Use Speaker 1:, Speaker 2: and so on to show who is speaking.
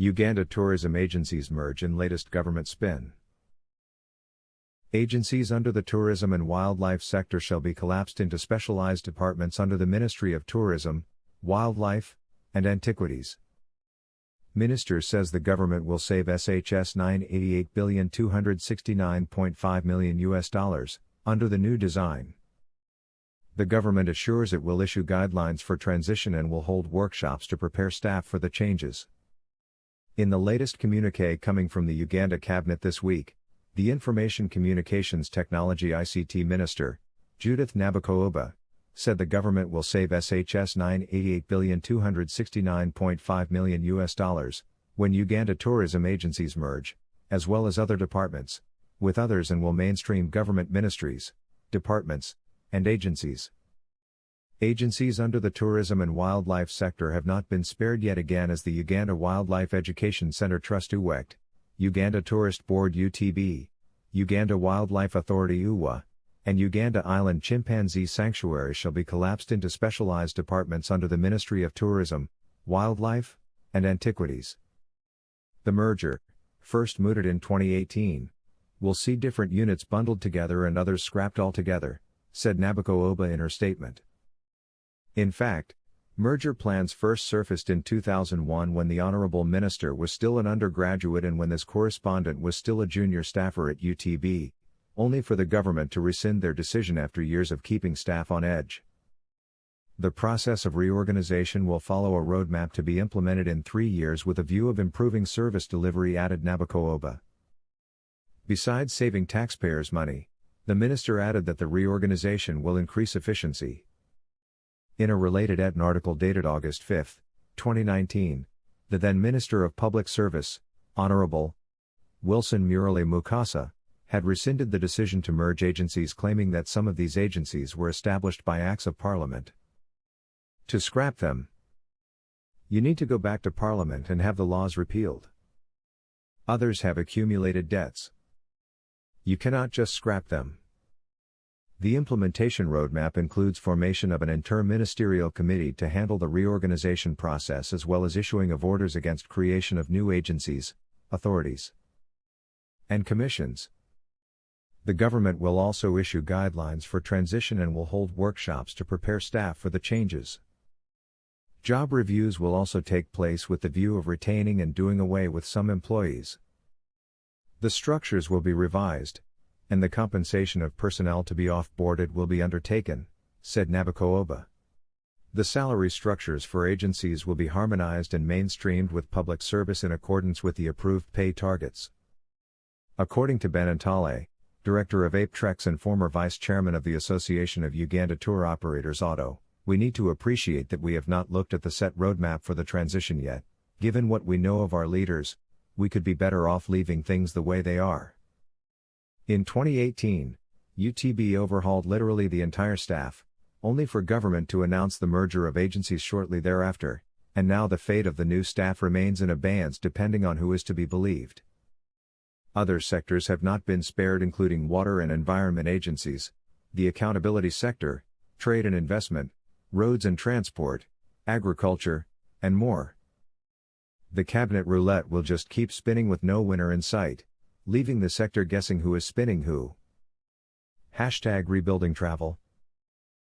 Speaker 1: Uganda tourism agencies merge in latest government spin. Agencies under the tourism and wildlife sector shall be collapsed into specialized departments under the Ministry of Tourism, Wildlife, and Antiquities. Minister says the government will save SHS $988,269.5 million under the new design. The government assures it will issue guidelines for transition and will hold workshops to prepare staff for the changes. In the latest communiqué coming from the Uganda cabinet this week, the Information Communications Technology ICT Minister, Judith Nabakooba, said the government will save SHS $988,269.5 million when Uganda tourism agencies merge, as well as other departments, with others and will mainstream government ministries, departments, and agencies. Agencies under the tourism and wildlife sector have not been spared yet again as the Uganda Wildlife Education Centre Trust UWECT, Uganda Tourist Board UTB, Uganda Wildlife Authority UWA, and Uganda Island Chimpanzee Sanctuary shall be collapsed into specialized departments under the Ministry of Tourism, Wildlife, and Antiquities. The merger, first mooted in 2018, will see different units bundled together and others scrapped altogether, said Nabakooba in her statement. In fact, merger plans first surfaced in 2001 when the Honourable Minister was still an undergraduate and when this correspondent was still a junior staffer at UTB, only for the government to rescind their decision after years of keeping staff on edge. The process of reorganization will follow a roadmap to be implemented in 3 years with a view of improving service delivery, added Nabakooba. Besides saving taxpayers' money, the minister added that the reorganization will increase efficiency. In a related ETN article dated August 5, 2019, the then Minister of Public Service, Honorable Wilson Murali Mukasa, had rescinded the decision to merge agencies, claiming that some of these agencies were established by Acts of Parliament. To scrap them, you need to go back to Parliament and have the laws repealed. Others have accumulated debts. You cannot just scrap them. The implementation roadmap includes formation of an inter-ministerial committee to handle the reorganization process as well as issuing of orders against creation of new agencies, authorities, and commissions. The government will also issue guidelines for transition and will hold workshops to prepare staff for the changes. Job reviews will also take place with the view of retaining and doing away with some employees. The structures will be revised, and the compensation of personnel to be off-boarded will be undertaken, said Nabakooba. The salary structures for agencies will be harmonized and mainstreamed with public service in accordance with the approved pay targets. According to Ben Antale, director of APTREX and former vice chairman of the Association of Uganda Tour Operators Auto, we need to appreciate that we have not looked at the set roadmap for the transition yet. Given what we know of our leaders, we could be better off leaving things the way they are. In 2018, UTB overhauled literally the entire staff, only for government to announce the merger of agencies shortly thereafter, and now the fate of the new staff remains in abeyance depending on who is to be believed. Other sectors have not been spared, including water and environment agencies, the accountability sector, trade and investment, roads and transport, agriculture, and more. The cabinet roulette will just keep spinning with no winner in sight, leaving the sector guessing who is spinning who. #RebuildingTravel